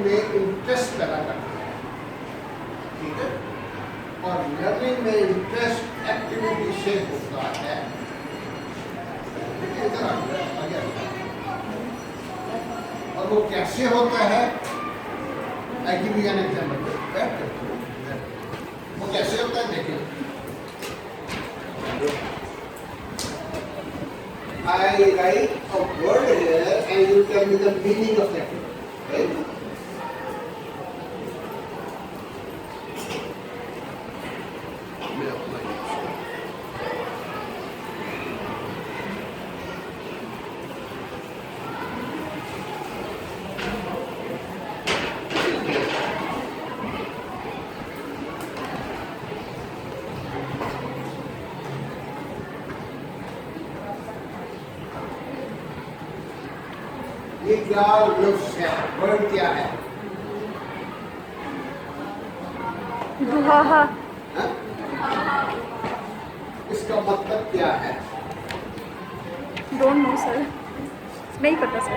में इंटरेस्ट पैदा करता है, ठीक है। और लर्निंग में इंटरेस्ट एक्टिविटी से होता है। और वो कैसे होता है? I give you an example. वो कैसे होता है देखिए। I write a word here and you tell me the meaning of that word, right? ये क्या लफ्ज़ है? वर्ड क्या है? दुहाहा। हाँ? इसका मतलब क्या है? डोंट नो सर, नहीं पता सर।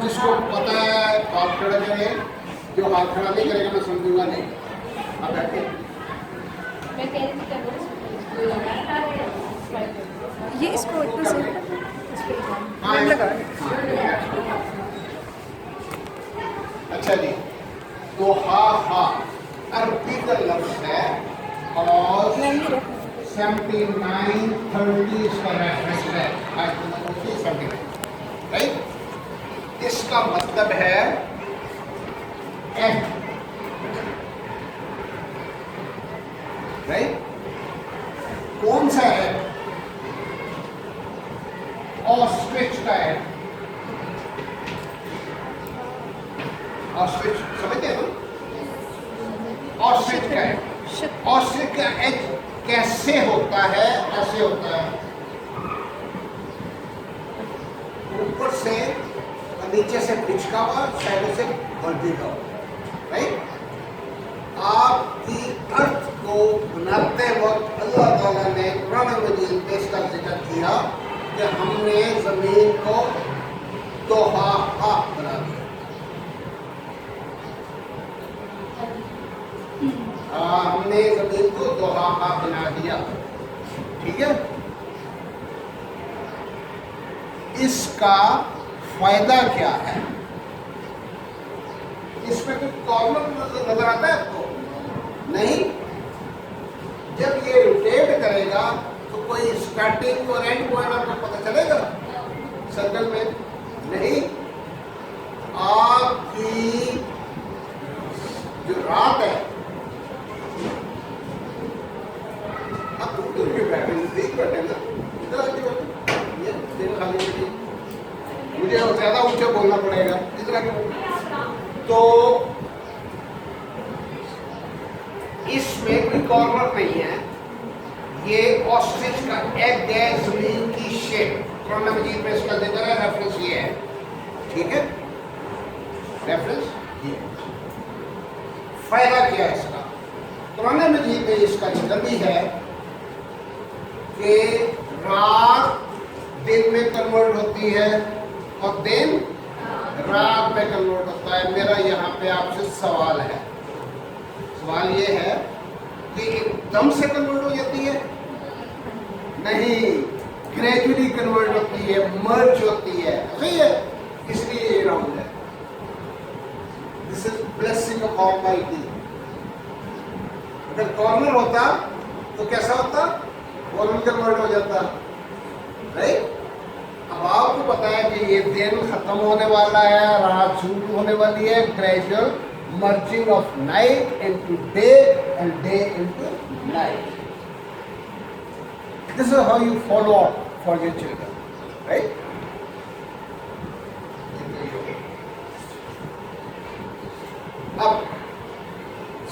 जिसको पता है हाथ खड़ा करें, जो हाथ खड़ा नहीं करेगा मैं समझूंगा नहीं। आप बैठे। ये इसको इतना से हाँ, लगा। अच्छा जी, तो हा अरबी का लफ्ज़ है और 79 30 इसका रेफरेंस है, 79, राइट। इसका मतलब है एग, राइट। कौन सा है? ऑस्ट्रिच का है। ऑस्ट्रिच समझते हैं ना? ऑस्ट्रिच का है। ऑस्ट्रिच का एग कैसे होता है? ऐसे होता है, ऊपर से और नीचे से पिचका हुआ, साइडों से बल्बीगा हुआ, राइट। आपकी अर्थ को बनाते वक्त अल्लाह ताला ने कुरान मजीद में इसका जिक्र किया कि हमने जमीन को दोहाहा बना दिया। हमने जमीन को दोहाहा बना दिया, ठीक है। इसका फायदा क्या है? इसमें कुछ कॉर्नर नजर आता है आपको? नहीं। जब ये रोटेट करेगा तो कोई स्टार्टिंग और एंड पॉइंट आपको पता चलेगा सर्कल में? नहीं। आपकी जो रात है, आप बैठे ना, मुझे ज्यादा ऊंचा बोलना पड़ेगा, इतना तो इसमें कोई कॉर्नर नहीं है। ये ऑस्ट्रिच का एग है, जमीन की शेप। कुरान मजीद में इसका जिक्र है, रेफरेंस ये है, ठीक है। रेफरेंस ये। फायदा क्या है इसका? कुरान मजीद में इसका जिक्र भी है कि रात दिन में कन्वर्ट होती है और दिन रात में कन्वर्ट होता है। मेरा यहाँ पे आपसे सवाल है। सवाल ये है कि एकदम से कन्वर्ट हो जाती है? नहीं, ग्रेजुअली कन्वर्ट होती है, मर्ज होती है, सही है। इसलिए ये राउंड है। This is blessing of almighty. अगर कॉर्नर होता तो कैसा होता? कॉर्नर कन्वर्ट हो जाता, राइट। अब आपको पता है कि ये दिन खत्म होने वाला है, रात शुरू होने वाली है। Gradual merging of night into day and day into night. This is how you follow up for your children, right? अब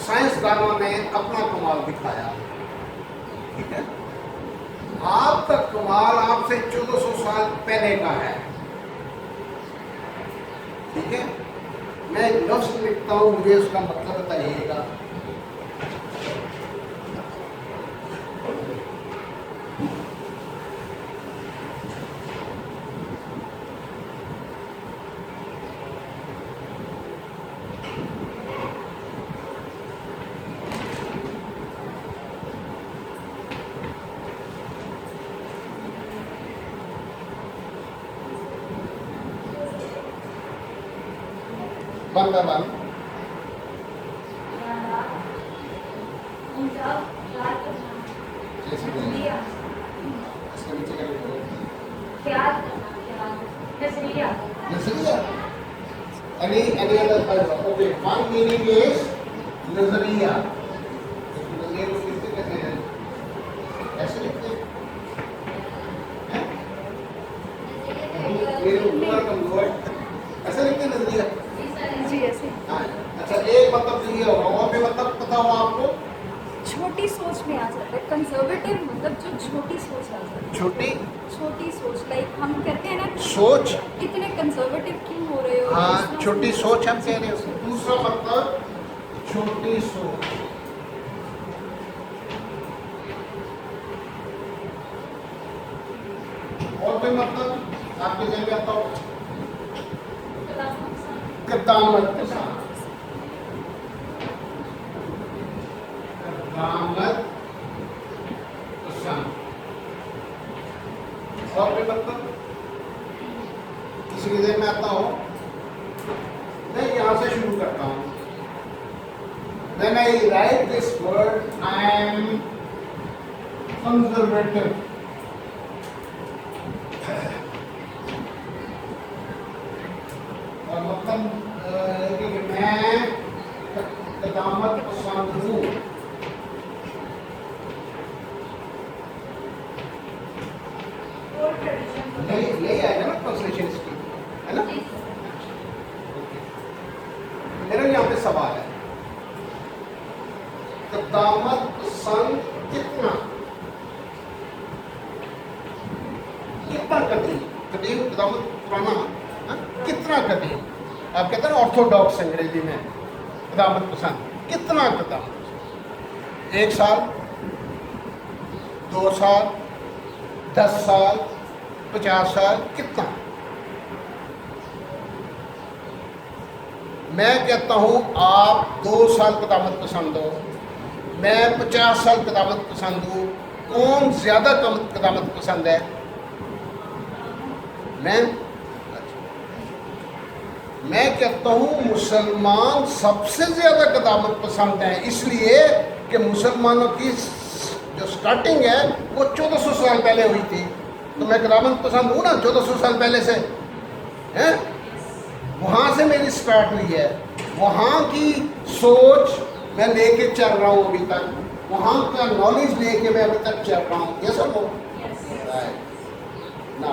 साइंसदानों ने अपना कमाल दिखाया, ठीक है। आपका कमाल आपसे 1400 साल पहले का है, ठीक है। मैं एक लफ्ज़ लिखता हूँ, मुझे उसका मतलब बताइएगा। One by one. जैसे कि इसके नीचे का नजरिया। Any other fiber? Okay, one meaning is नजरिया। नजरिया को किससे कहते हैं? ऐसे लिखते हैं? हैं? मेरे ऊपर कमजोर ऐसे लिखते हैं नजरिया। जी ऐसे। हाँ, अच्छा एक मतलब तो ये होगा, और भी मतलब पता हो आपको? छोटी सोच में आ जाता है कंजर्वेटिव, मतलब जो छोटी सोच आ जाती है। छोटी सोच, लाइक हम कहते हैं ना सोच। इतने कंजर्वेटिव क्यों हो रहे हो। हाँ, छोटी सोच हम कह रहे हो। दूसरा मतलब छोटी सोच। और कोई मतलब आपके जहन में आता हो? कदामत पसंद। कदामत पसंद। और कोई मतलब किसी के जहन में आता हो? मैं यहाँ से शुरू करता हूँ। When I write this word, I am conservative. और मतलब कि मैं कदामत पसंद हूँ। ले आएगा ना ट्रांसलेशन इसकी, है ना? मेरा यहाँ पे सवाल है, कदामत पसंद कितना कदीम? कदीम कदामत पुराना, कितना कदीम? आप कहते हैं ऑर्थोडॉक्स अंग्रेजी में कदामत पसंद, कितना कदामत? 1 साल, 2 साल, 10 साल, 50 साल, कितना? मैं कहता हूं आप 2 साल कदामत पसंद हो, मैं 50 साल कदामत पसंद हूं। कौन ज्यादा कदामत पसंद है? मैं कहता हूं मुसलमान सबसे ज्यादा कदामत पसंद है, इसलिए कि मुसलमानों की जो स्टार्टिंग है वो 1400 साल पहले हुई थी, तो मैं कदामत पसंद हूं ना 1400 साल पहले से, हैं? वहां से मेरी स्टार्ट हुई है, वहां की सोच मैं लेके चल रहा हूं अभी तक, वहां का नॉलेज लेके मैं अभी तक चल रहा हूं। ये सब हो ना।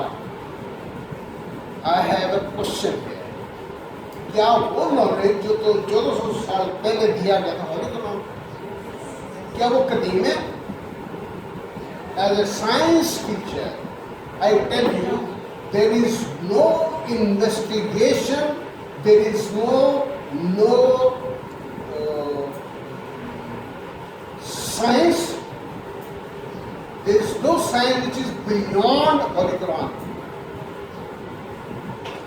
I have a question. क्या वो नॉलेज जो तो 1400 साल पहले दिया गया था होली कुरान, क्या वो कदीम है? As a science teacher I tell you, there is no investigation, there is no science, there is no science which is beyond Holy Quran.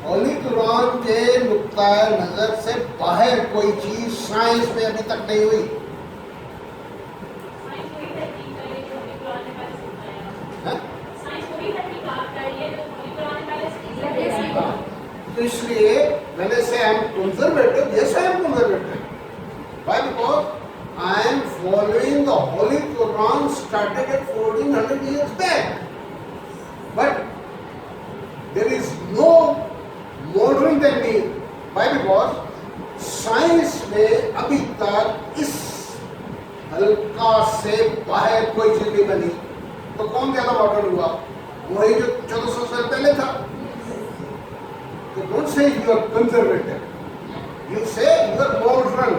Holi Quran के नुक्ताए नजर से बाहर कोई चीज साइंस में अभी तक नहीं हुई। तो इसलिए मैंने से I am conservative, yes I am conservative, why? Because I am following the holy Quran started at 1400 years back, but there is no modern then me. Why? Because science में अभी तक इस हल्का से बाहर कोई चीज नहीं बनी, तो कौन ज्यादा मॉडर्न हुआ? वही जो 1400 साल पहले था। So don't say you are conservative. You say you are modern.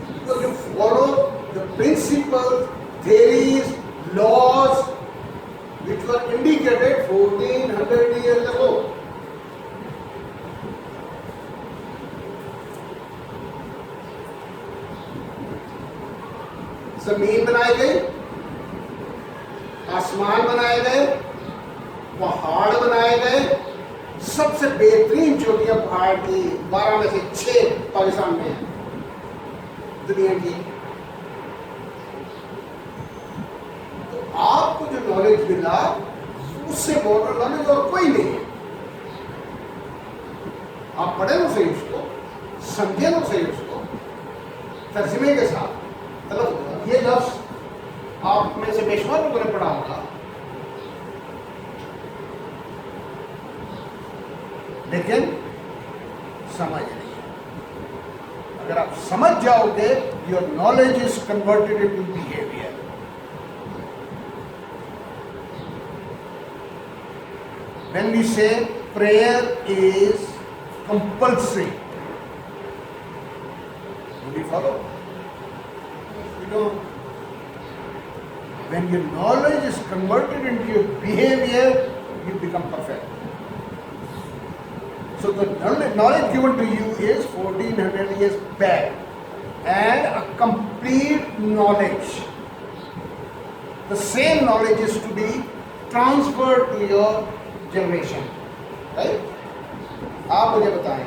Because you follow the principles, theories, laws which were indicated 1400 years ago. जमीन बनाई गई, आसमान बनाए गए, पहाड़ बनाए गए, सबसे बेहतरीन चोटियां पहाड़ की 12 में से 6 पाकिस्तान में है दुनिया की। तो आपको जो नॉलेज मिला उससे मॉडर्न नॉलेज और कोई नहीं है। आप पढ़े ना सही उसको, समझे तो सही उसको तर्जमे के साथ। मतलब ये लफ्ज आप में से बेशुमार लोगों ने पढ़ा होगा, लेकिन समझ नहीं। अगर आप समझ जाओगे, your knowledge is converted into behaviour. When we say prayer is compulsory, do we follow? We don't. When your knowledge is converted into your behavior, you become perfect. So the knowledge given to you is 1400 years back, and a complete knowledge. The same knowledge is to be transferred to your generation, right? आप मुझे बताएं,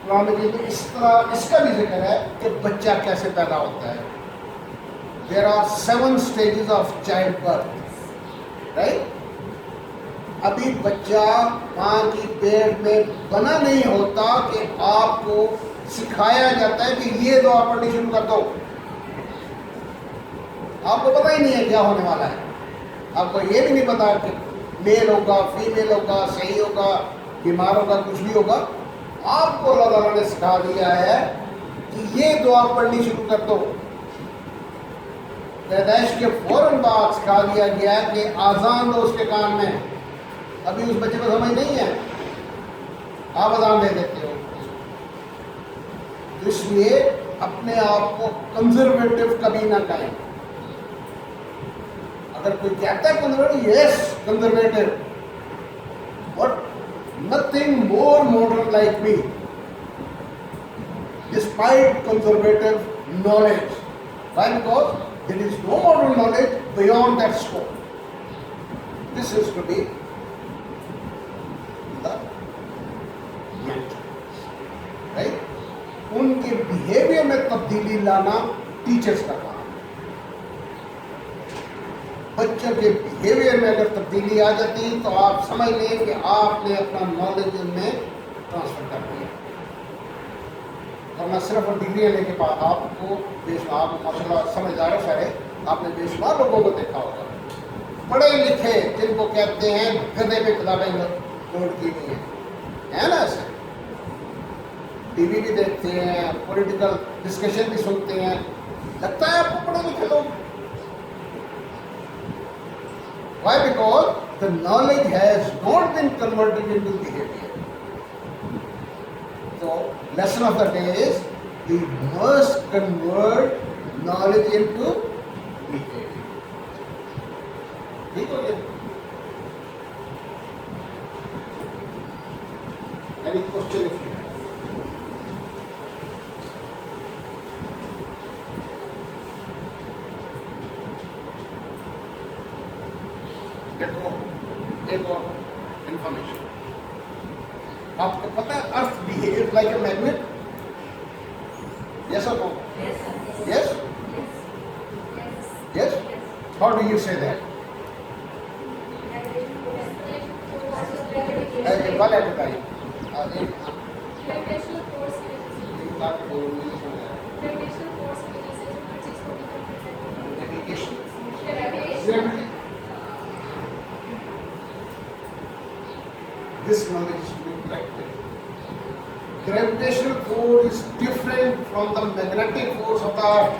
कुरान में तो इस तरह इसका भी जिक्र है कि बच्चा कैसे पैदा होता है। There are 7 stages of childbirth, right? अभी बच्चा माँ की पेट में बना नहीं होता कि आपको सिखाया जाता है कि ये दुआ पढ़नी शुरू कर दो। आपको पता ही नहीं है क्या होने वाला है। आपको ये भी नहीं पता कि मेल होगा, फीमेल होगा, सही होगा, बीमार होगा, कुछ भी होगा। आपको अल्लाह ताला ने सिखा दिया है कि ये दुआ पढ़नी शुरू कर दो। पैदाइश के फौरन बाद सिखा दिया गया है कि आज़ान दो उसके कान में। अभी उस बच्चे को समझ नहीं है, आप आज़ान दे देते हो। तो इसलिए अपने आप को कंजर्वेटिव कभी ना कहें। अगर कोई कहता है conservative, yes conservative, but nothing more modern like me, despite conservative knowledge. Why? Because there is no modern knowledge beyond that scope. This is to be the mentor, right? उनके बिहेवियर में तब्दीली लाना टीचर्स का काम है। बच्चों के behaviour में अगर तब्दीली आ जाती तो आप समझ लें कि आपने अपना नॉलेज उनमें ट्रांसफर कर दिया। और मैं सिर्फ डिग्रियाँ लेके पास आपको आप माशाल्लाह समझदार हो सारे, आपने बेशुमार लोगों को देखा होगा पढ़े लिखे जिनको कहते हैं गधे पे किताबें लोड की हुई है ना। ऐसे टीवी भी देखते हैं, पॉलिटिकल डिस्कशन भी सुनते हैं, लगता है आपको पढ़े लिखे लोग। Why? Because the knowledge has not been converted into behaviour. So, lesson of the day is we must convert knowledge into behavior. ठीक हो गया? Any question if you have? एक और information. आपको पता है earth behave like a magnet? Yes और no? Yes yes. How do you say that? One at a time. This knowledge is to be practiced. Gravitational force is different from the magnetic force of the earth,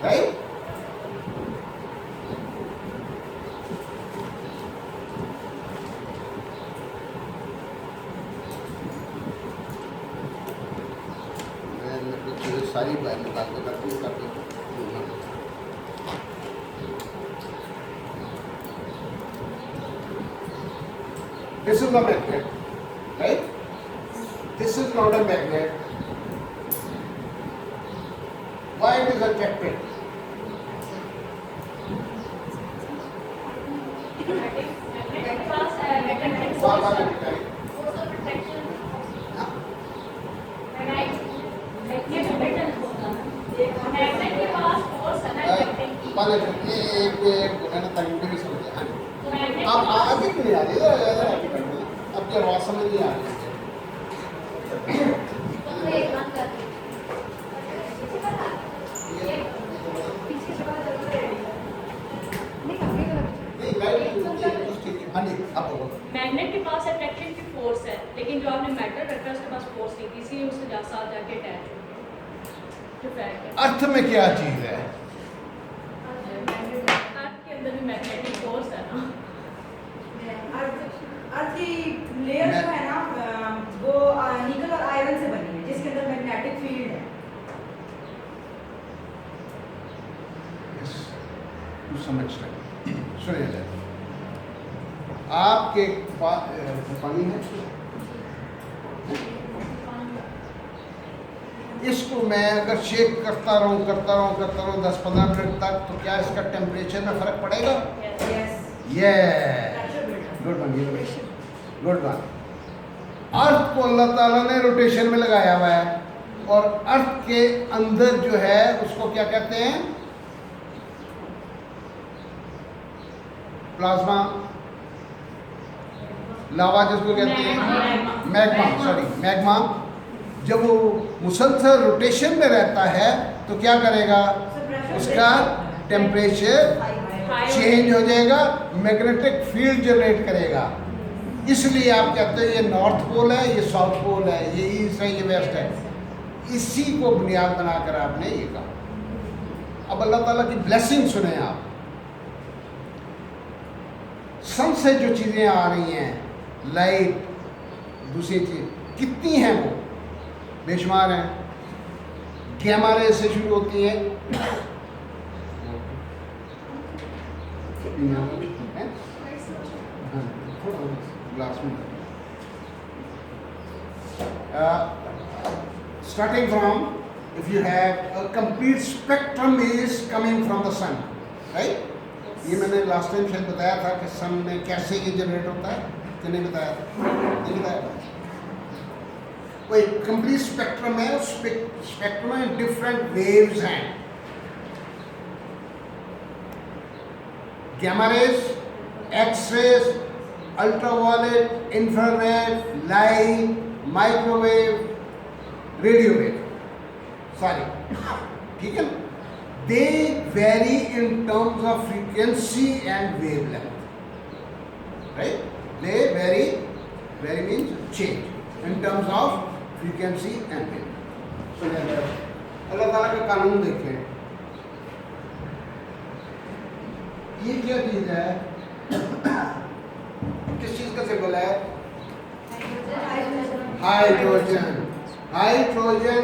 right? मैं सारी बात निकाल के करती हूँ। This is a magnet, right? This is not a magnet. Why it is attracted? आप आगे क्यों नहीं आ रही? अब क्या आवाज समझ नहीं आ रही? के अटैच होते हैं। अर्थ में क्या चीज है? अर्थ के अंदर भी मैग्नेटिक फोर्स है ना। अर्थ की लेयर जो है ना वो निकल और आयरन से बनी है, जिसके अंदर मैग्नेटिक फील्ड है। To some extent. सुनिए, आपके पास पानी है? इसको मैं अगर शेक करता रहूं 10-15 मिनट तक, तो क्या इसका टेम्परेचर में फर्क पड़ेगा? ये गुड वन, गुड वन। अर्थ को अल्लाह ताला ने रोटेशन में लगाया हुआ है, और अर्थ के अंदर जो है उसको क्या कहते हैं? प्लाज्मा, लावा जिसको कहते हैं, मैग्मा, सॉरी मैग्मा। जब वो मुसलसल रोटेशन में रहता है तो क्या करेगा? उसका टेम्परेचर चेंज हो जाएगा, मैग्नेटिक फील्ड जनरेट करेगा। इसलिए आप कहते हैं ये नॉर्थ पोल है, ये साउथ पोल है, ये ईस्ट है, ये वेस्ट है। इसी को बुनियाद बनाकर आपने ये कहा। अब अल्लाह ताला की ब्लेसिंग सुने आप। सन से जो चीज़ें आ रही हैं, लाइट, दूसरी चीज कितनी हैं, वो बेशुमार हैं। गैमा रे से शुरू होती है, ग्लास में starting from, if you have a complete spectrum is coming from the sun, right? ये मैंने लास्ट टाइम शायद बताया था कि सन में कैसे ये जनरेट होता है, कि नहीं बताया था? नहीं बताया। वो एक कंप्लीट स्पेक्ट्रम है, उस स्पेक्ट्रम में डिफरेंट वेव्स हैं। Gamma rays, X rays, ultraviolet, infrared, light, microwave, radio wave, सारी, ठीक है ना? They vary in terms of frequency and wavelength, right? They vary means change in terms of frequency and wavelength. So अल्लाह ताला का कानून देखें, ये क्या चीज है? किस चीज का सिंबल है? हाइड्रोजन। हाइड्रोजन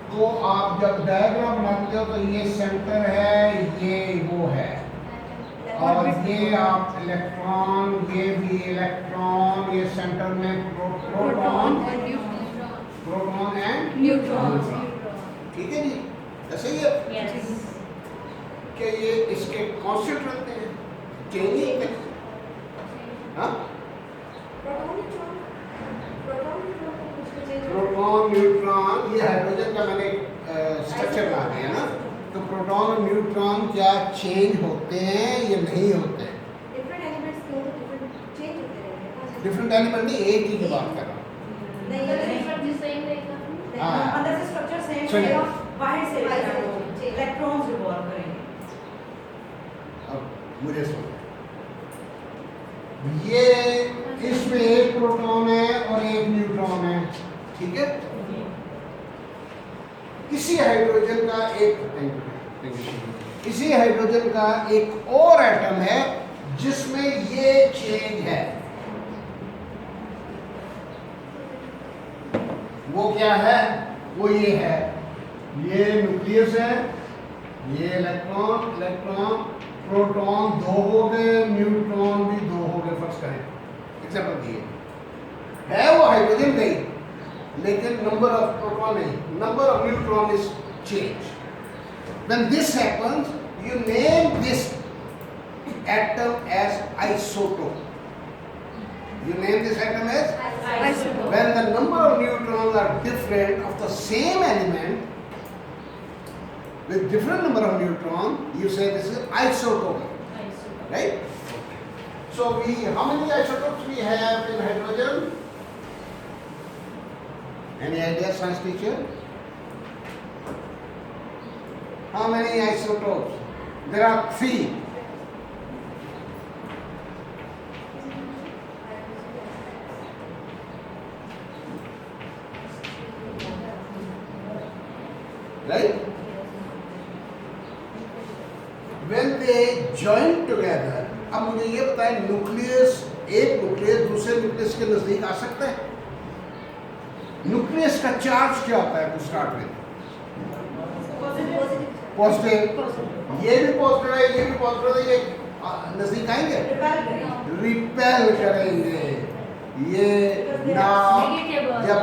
को आप जब डायग्राम बनाते हो तो ये सेंटर है, ये वो है, और ये आप इलेक्ट्रॉन, ये भी इलेक्ट्रॉन, ये सेंटर में प्रोटॉन एंड न्यूट्रॉन, ठीक है जी? ऐसे ही है कि ये इसके कांस्टेंट रहते हैं, चेंज नहीं होते। हाँ, प्रोटॉन, न्यूट्रॉन, ये हाइड्रोजन का मैंने स्ट्रक्चर बना दिया ना, तो प्रोटॉन और न्यूट्रॉन क्या चेंज होते हैं या नहीं होते हैं? डिफरेंट एलिमेंट नहीं, एक ही की बात कर रहा हूँ। अंदर से स्ट्रक्चर सेम रहेगा, बाहर से इलेक्ट्रॉन्स रिवॉल्व करेंगे। अब मुझे सुनो, ये इसमें एक प्रोटॉन है और एक न्यूट्रॉन है, ठीक है? इसी हाइड्रोजन का एक और एटम है जिसमें ये चेंज है। वो क्या है? वो ये है, ये न्यूक्लियस है, ये इलेक्ट्रॉन, प्रोटॉन 2 हो गए, न्यूट्रॉन भी 2 हो गए, फर्स्ट करें, एग्जाम्पल दिए है। वो हाइड्रोजन नहीं, लेकिन नंबर ऑफ प्रोटॉन नहीं, number of neutron is change. When this happens, you name this atom as isotope. You name this atom as Isotope. when the number of neutrons are different of the same element with different number of neutron, you say this is isotope, right? So how many isotopes we have in hydrogen? Any idea, science teacher? How many isotopes? There are 3. Right? When they join together, अब मुझे ये बताएं, nucleus, एक nucleus दूसरे nucleus के नजदीक आ सकता है? न्यूक्लियस का चार्ज क्या होता है टू स्टार्ट विद? पॉजिटिव। ये भी पॉजिटिव है, ये भी पॉजिटिव है, ये नजदीक आएंगे? रिपेल करेंगे। ये ना जब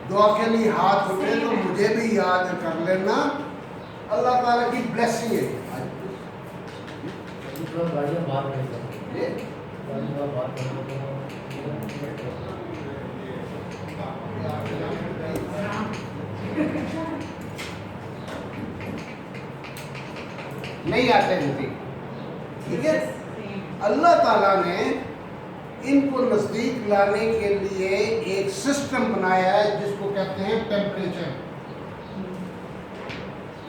दुआ के लिए हाथ उठे तो मुझे भी याद कर लेना, अल्लाह ताला की ब्लेसिंग है। ये नहीं आते नजदीक, ठीक है? अल्लाह ताला ने इनको नजदीक लाने के लिए एक सिस्टम बनाया है जिसको कहते हैं temperature,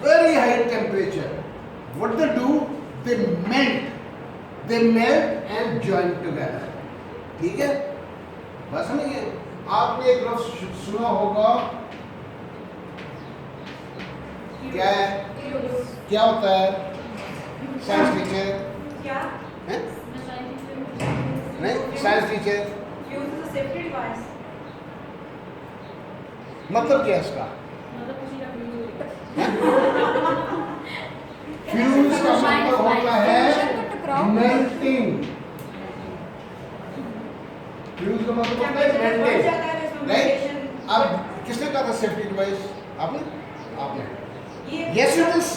very high temperature. What they do, they melt and join together, ठीक है? बस समझिए, आपने एक लफ्ज सुना होगा, क्या है, क्या होता है? साइंस टीचर क्या? है? नहीं, science teacher, fuse is a safety device. मतलब क्या है इसका? मतलब किसी का view फ्यूज का मतलब होता है मेल्टिंग। फ्यूज का मतलब होता है मेल्टिंग, राइट? अब किसने कहा था सेफ्टी डिवाइस? आपने? Yes, it is.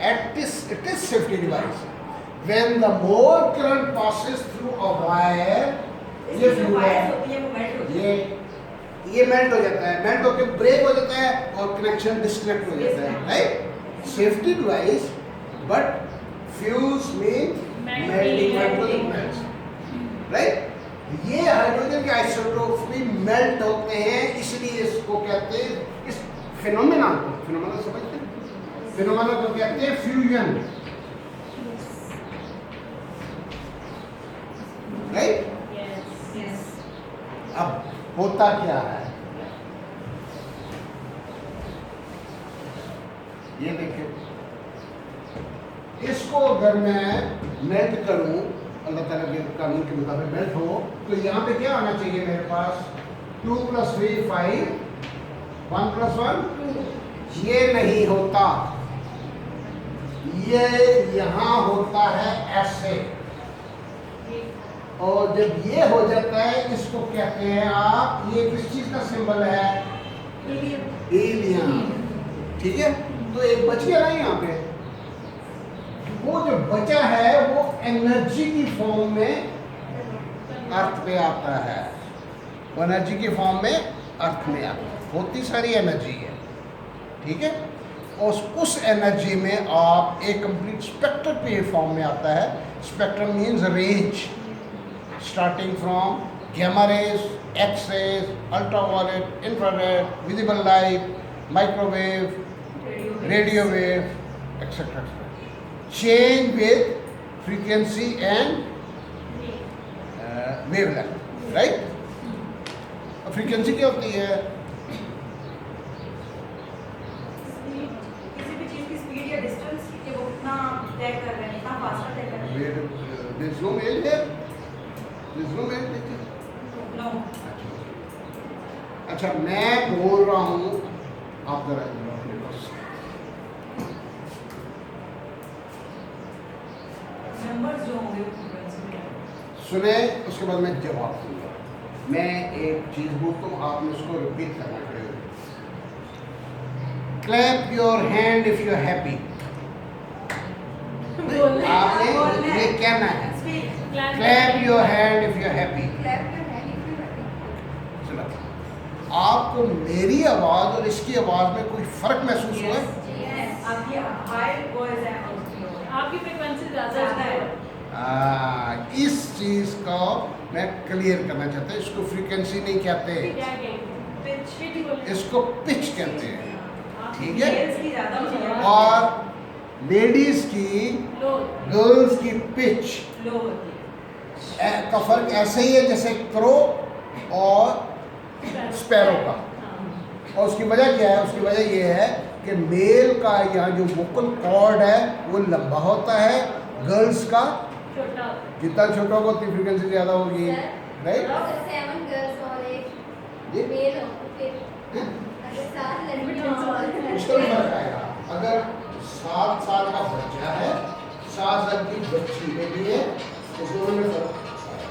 It is safety device. When the more current passes through a wire, ये मेल्ट हो जाता है, मेल्ट होकर ब्रेक हो जाता है और कनेक्शन डिस्कनेक्ट हो जाता है, right? Safety device, but fuse mean melting hydrogen, right? ये हाइड्रोजन के आइसोटोप्स भी मेल्ट होते हैं, इसलिए इसको कहते हैं, इस फिनोमेना समझते हैं? फिनोमेना को कहते हैं फ्यूजन, राइट? अब होता क्या है, ये देखिए, इसको अगर मैं मेल्ट करूं, अल्लाह ताला के कानून के मुताबिक मेल्ट हो, तो यहाँ पे क्या आना चाहिए मेरे पास? 2 + 3 5, 1 + 1, ये नहीं होता, ये यहाँ होता है ऐसे, और जब ये हो जाता है, इसको कहते हैं आप, ये किस चीज का सिंबल है? हीलियम, ठीक है? तो एक बच गया ना यहाँ पे, वो जो बचा है वो एनर्जी की फॉर्म में अर्थ पे आता है, वो एनर्जी की फॉर्म में अर्थ में आता है, होती सारी एनर्जी है, ठीक है? और उस एनर्जी में आप एक कंप्लीट स्पेक्ट्रम के फॉर्म में आता है। Spectrum means range, starting from gamma rays, X-rays, ultraviolet, infrared, visible light, microwave, radio wave, etc. Change with frequency and wavelength, right? Frequency क्या होती है? किसी भी चीज की स्पीड या डिस्टेंस कि वो कितना तय कर रहे हैं, कितना फास्ट तय कर रहे हैं। There is no mail there. There is no mail there. No, अच्छा, मैं बोल रहा हूँ, आप जरा अपने पास नंबर्स जो होंगे वो फ्रीक्वेंसी में सुने, उसके बाद मैं जवाब दूंगा। मैं एक चीज बोलता हूँ, आपने उसको रिपीट करना पड़ेगा। Clap your hand if you are happy. आपने ये कहना है, clap your hand if you are happy. सुनो, आपको मेरी आवाज और इसकी आवाज में कोई फर्क महसूस हुआ है? आपकी हाई वॉइस है, आपकी फ्रीक्वेंसी ज़्यादा है। इस चीज को मैं क्लियर करना चाहता हूँ। इसको फ्रीक्वेंसी नहीं कहते, इसको पिच कहते हैं, ठीक है? और लेडीज की, गर्ल्स की पिच लो होती है। का फर्क ऐसे ही है जैसे क्रो और स्पैरो का, और उसकी वजह क्या है? उसकी वजह ये है कि मेल का यहाँ जो वोकल कॉर्ड है वो लंबा होता है, गर्ल्स का छोटा जितना छोटा होगा उतनी फ्रीक्वेंसी ज़्यादा होगी, राइट? 7 गर्ल्स और जी? एक मेल हो फिर हैं? अगर 7 लड़कियां उसका हो भी फर्क आएगा। अगर 7 साल का बच्चा है, 7 साल की बच्ची बेटी है, तो दोनों में फर्क आएगा।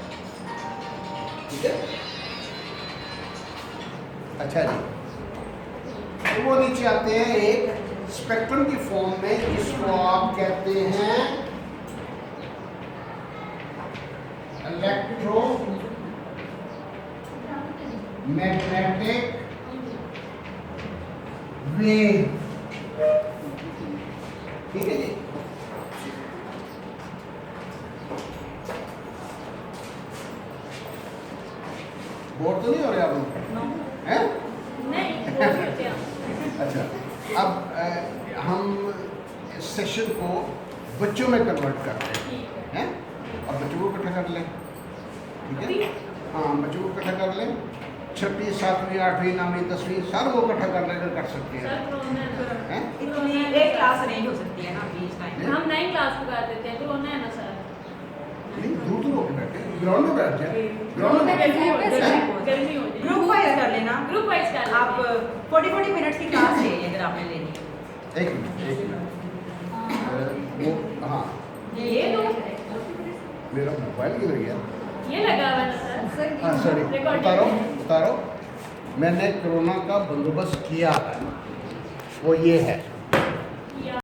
ठीक है? अच्छा जी, तो वो नीचे आते हैं एक स्पेक्ट्रम की फॉर्म में, जिसको आप कहते हैं इलेक्ट्रो मैग्नेटिक वेव। ठीक है जी। बोर तो नहीं हो रहे आप लोग? हैं? नहीं वो भी होते हैं। अच्छा, अब हम इस सेशन को बच्चों में कन्वर्ट करते हैं, ठीक है। हैं? और बच्चों को इकट्ठा कर लें, ठीक है? हाँ, बच्चों को इकट्ठा कर लें। 6वीं 7वीं 8वीं 9वीं 10वीं सारों को इकट्ठा कर लेकर कर सकते हैं, सर कोरोना है हैं? इतनी एक क्लास अरेंज हो सकती है ना अभी इस टाइम तो हम 9 क्लास को कर देते हैं, कोरोना है ना सर। नहीं, दूर दूर होकर बैठे, ग्राउंड में बैठ जाए, ग्राउंड में। गर्मी हो कैसे? गर्मी हो जाएगी। ग्रुप वाइज कर लेना। ग्रुप वाइज कर आप 40-40 मिनट्स की क्लास है अगर आपने लेनी है। एक मिनट, वो हाँ, ये तो मेरा मोबाइल किधर गया? ये लगा हुआ है ना सर। हाँ सॉरी, Recording उतारो है। उतारो। मैंने कोरोना का बंदोबस्त किया है, वो ये है।